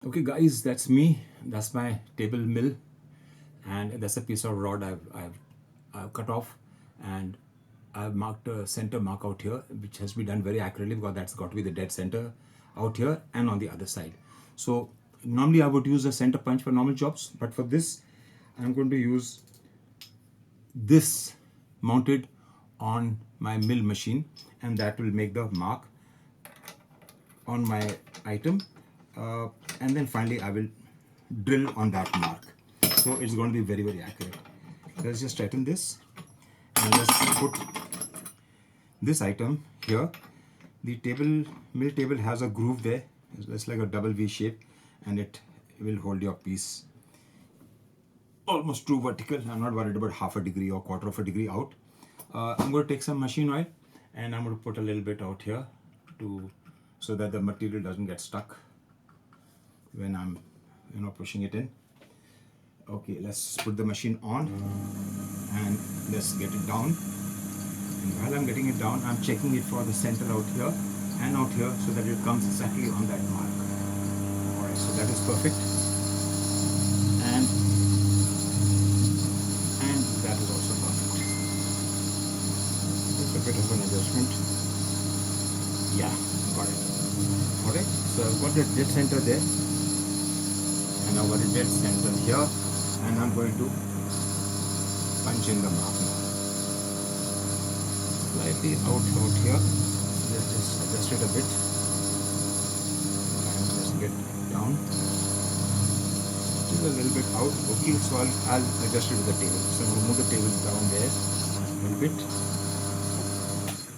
Okay guys, that's me. That's my table mill, and that's a piece of rod I've cut off, and I've marked a center mark out here, which has been done very accurately because that's got to be the dead center out here and on the other side. So normally I would use a center punch for normal jobs, but for this I'm going to use this mounted on my mill machine, and that will make the mark on my item, and then finally I will drill on that mark. So it's going to be very accurate. Let's just tighten this, and let's put this item here. The mill table has a groove there. It's like a double V shape, and it will hold your piece almost true vertical. I'm not worried about half a degree or quarter of a degree out. I'm going to take some machine oil, and I'm going to put a little bit out here so that the material doesn't get stuck when I'm pushing it in. Okay, let's put the machine on and let's get it down. And while I'm getting it down, I'm checking it for the center out here and out here so that it comes exactly on that mark. Alright, so that is perfect. And that is also perfect. Just a bit of an adjustment. Yeah, got it. Alright, so I've got the dead center there, and I've got a dead center here, and I'm going to punch in the mark now. Slightly out here. Let's just adjust it a bit and just get down. Just a little bit out. Okay, so I'll adjust it with the table. So I'm going to move the table down there a little bit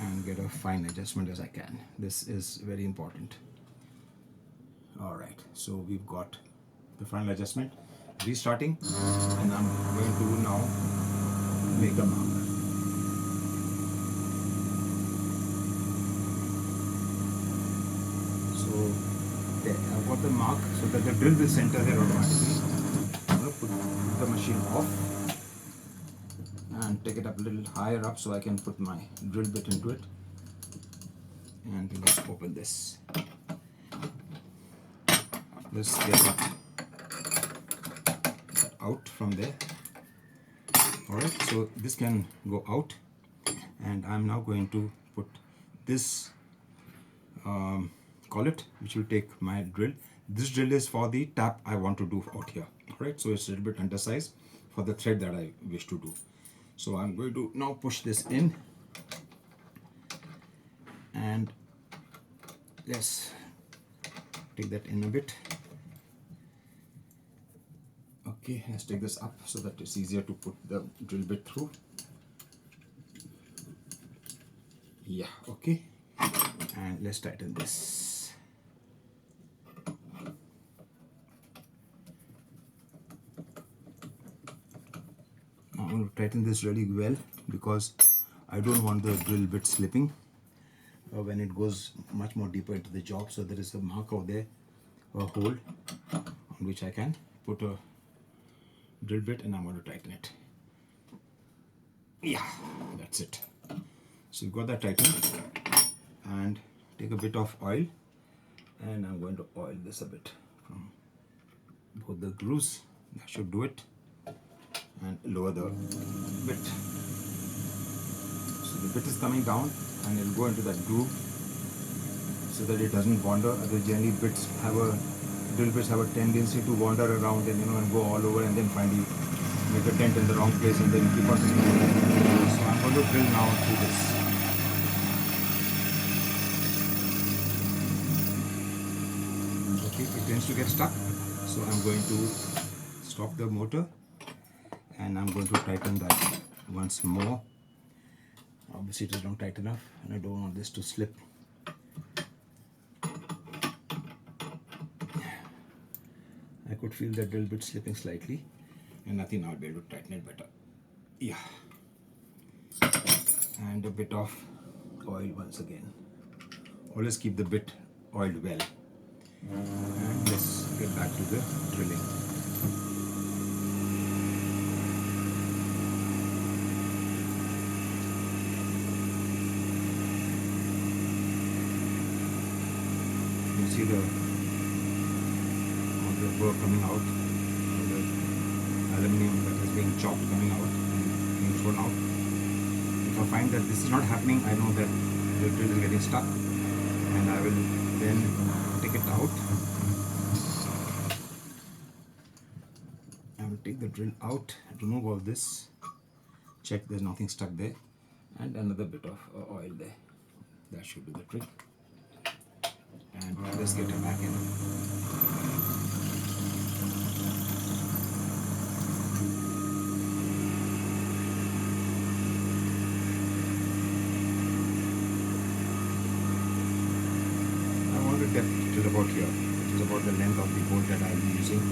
and get a fine adjustment as I can. This is very important. Alright, so we've got the final adjustment. Restarting, and I'm going to now make a mark. So there, I've got the mark so that the drill will center there automatically. I'm going to put the machine off and take it up a little higher up so I can put my drill bit into it. And let's open this. Let's get that out from there. Alright, so this can go out, and I'm now going to put this collet, which will take my drill. This drill is for the tap I want to do out here. Alright, so it's a little bit undersized for the thread that I wish to do. So I'm going to now push this in, and let's take that in a bit. Okay, let's take this up so that it's easier to put the drill bit through. Yeah, okay. And let's tighten this. I'm going to tighten this really well because I don't want the drill bit slipping when it goes much more deeper into the job. So there is a mark over there, a hole on which I can put a drill bit, and I'm going to tighten it. Yeah, that's it. So you've got that tightened, and take a bit of oil, and I'm going to oil this a bit from both the grooves. That should do it, and lower the bit. So the bit is coming down, and it'll go into that groove so that it doesn't wander. Otherwise, generally drill bits have a tendency to wander around and go all over, and then finally make a dent in the wrong place, and then keep on doing it. So I'm going to drill now through this. Okay, it tends to get stuck, so I'm going to stop the motor, and I'm going to tighten that once more. Obviously it is not tight enough, and I don't want this to slip. I could feel the drill bit slipping slightly, and I think I'll be able to tighten it better. Yeah. And a bit of oil once again. Always keep the bit oiled well. And let's get back to the drilling. You see the burr coming out, the aluminum that is being chopped coming out and being thrown out. If I find that this is not happening, I know that the drill is getting stuck, and I will then take it out. I will take the drill out, remove all this, check there's nothing stuck there, and another bit of oil there. That should do the trick. And let's get it back in. I want the depth till about here, which is about the length of the bolt that I will be using.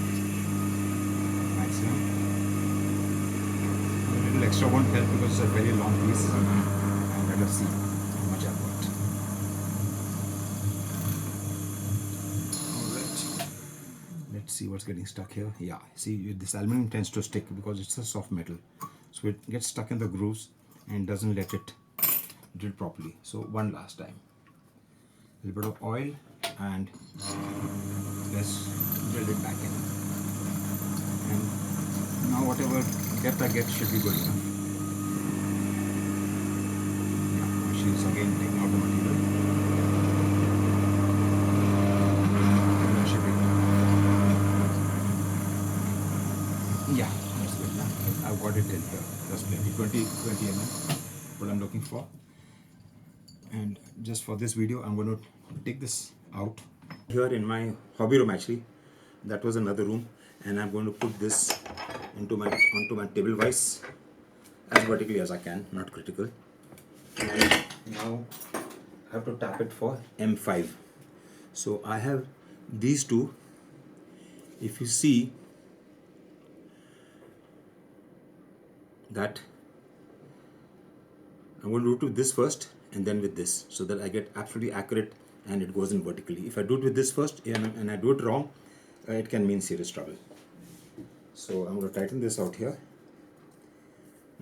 Maximum. A little extra won't help because it's a very long piece, and let us see how much I've got. Let's see what's getting stuck here. Yeah, see, this aluminum tends to stick because it's a soft metal, so it gets stuck in the grooves and doesn't let it drill properly. So one last time, a little bit of oil, and let's drill it back in. And now whatever depth I get should be good enough. Yeah, she's again taking out the material. Yeah, that's good now. I've got it till here. That's plenty. 20 mm, what I'm looking for. And just for this video, I'm going to take this out. Here in my hobby room, actually, that was another room, and I'm going to put this onto my table vise as vertically as I can, not critical. And now I have to tap it for M5. So I have these two. If you see that, I'm going to do it with this first and then with this, so that I get absolutely accurate and it goes in vertically. If I do it with this first and I do it wrong, it can mean serious trouble. So I'm going to tighten this out here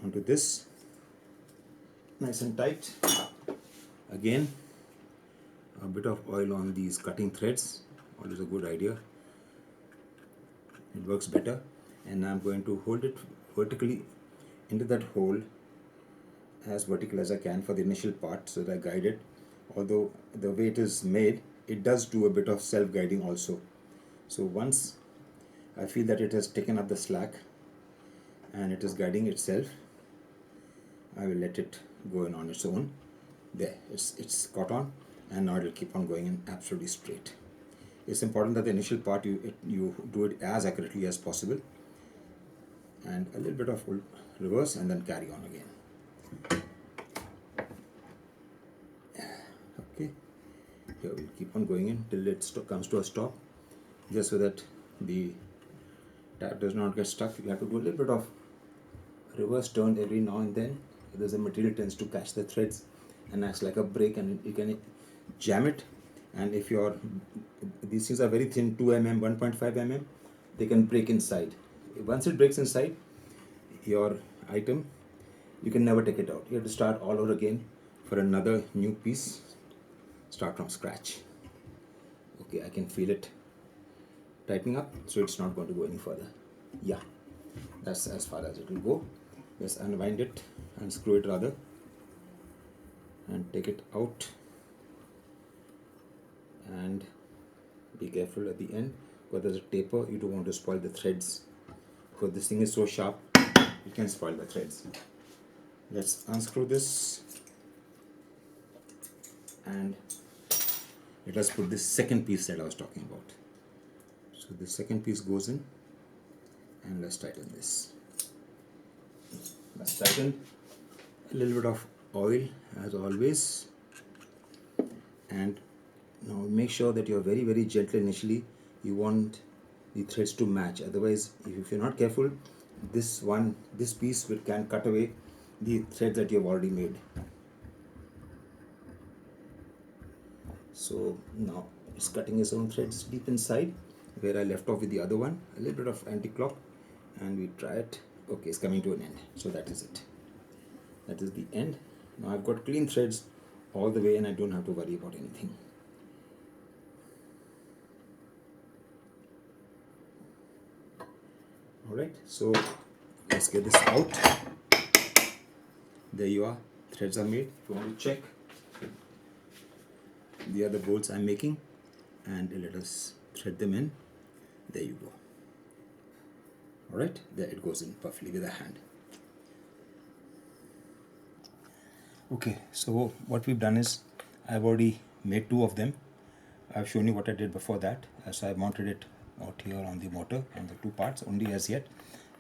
onto this, nice and tight. Again, a bit of oil on these cutting threads, always a good idea. It works better. And I'm going to hold it vertically into that hole, as vertical as I can for the initial part, so that I guide it. Although the way it is made, it does do a bit of self-guiding also. So once I feel that it has taken up the slack and it is guiding itself, I will let it go in on its own. There, it's caught on, and now it will keep on going in absolutely straight. It's important that the initial part you do it as accurately as possible, and a little bit of reverse, and then carry on again. Okay, here we'll keep on going in till it comes to a stop, just so that the tab does not get stuck. You have to do a little bit of reverse turn every now and then, because the material tends to catch the threads and acts like a brake, and you can jam it. And if these things are very thin, 2 mm, 1.5 mm, they can break inside. Once it breaks inside your item, you can never take it out. You have to start all over again for another new piece. Start from scratch. Okay, I can feel it tightening up, so it's not going to go any further. Yeah, that's as far as it will go. Just unwind it, unscrew it rather, and take it out. And be careful at the end, because there's a taper. You don't want to spoil the threads, because this thing is so sharp, you can spoil the threads. Let's unscrew this, and let us put this second piece that I was talking about. So the second piece goes in, and let's tighten this. Let's tighten. A little bit of oil as always, and now make sure that you're very, very gentle initially. You want the threads to match. Otherwise, if you're not careful, this piece can cut away the threads that you've already made. So now it's cutting its own threads deep inside where I left off with the other one. A little bit of anti-clock, and we try it. Okay, it's coming to an end. So that is it. That is the end. Now I've got clean threads all the way, and I don't have to worry about anything. Alright, so let's get this out. There you are, threads are made. If you want to check, the other bolts I'm making, and let us thread them in. There you go. Alright, there it goes in perfectly with a hand. Okay, so what we've done is I've already made 2 of them. I've shown you what I did before that. So I mounted it out here on the motor on the 2 parts only as yet.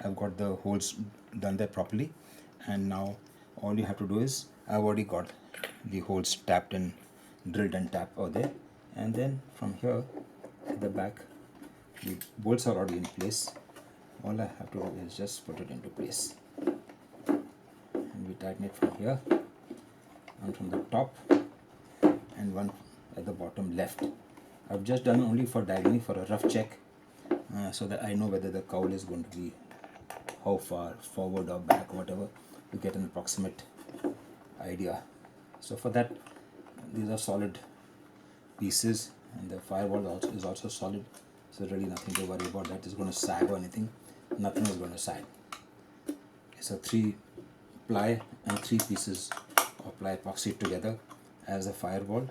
I've got the holes done there properly, and now all you have to do is I've already got the holes tapped and drilled and tapped over there, and then from here at the back the bolts are already in place. All I have to do is just put it into place, and we tighten it from here, one from the top and one at the bottom left. I've just done only for diagonally for a rough check, so that I know whether the cowl is going to be how far forward or back or whatever, to get an approximate idea. So for that, these are solid pieces, and the firewall is also solid, so really nothing to worry about that is going to sag or anything. Nothing is going to sag. So 3 ply and 3 pieces of ply epoxy together as a firewall,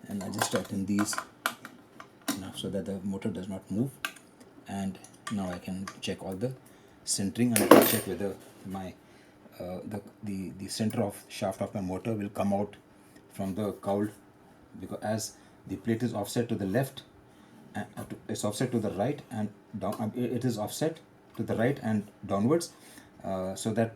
and I just tighten these now so that the motor does not move. And now I can check all the centering, and I can check whether my the center of shaft of my motor will come out from the cowl, because as the plate is offset to the left, and it's offset to the right and down, it is offset to the right and downwards, so that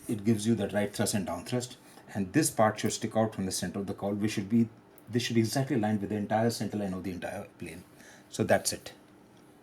it gives you the right thrust and down thrust, and this part should stick out from the center of the cowl, which should be, this should be exactly aligned with the entire center line of the entire plane. So that's it.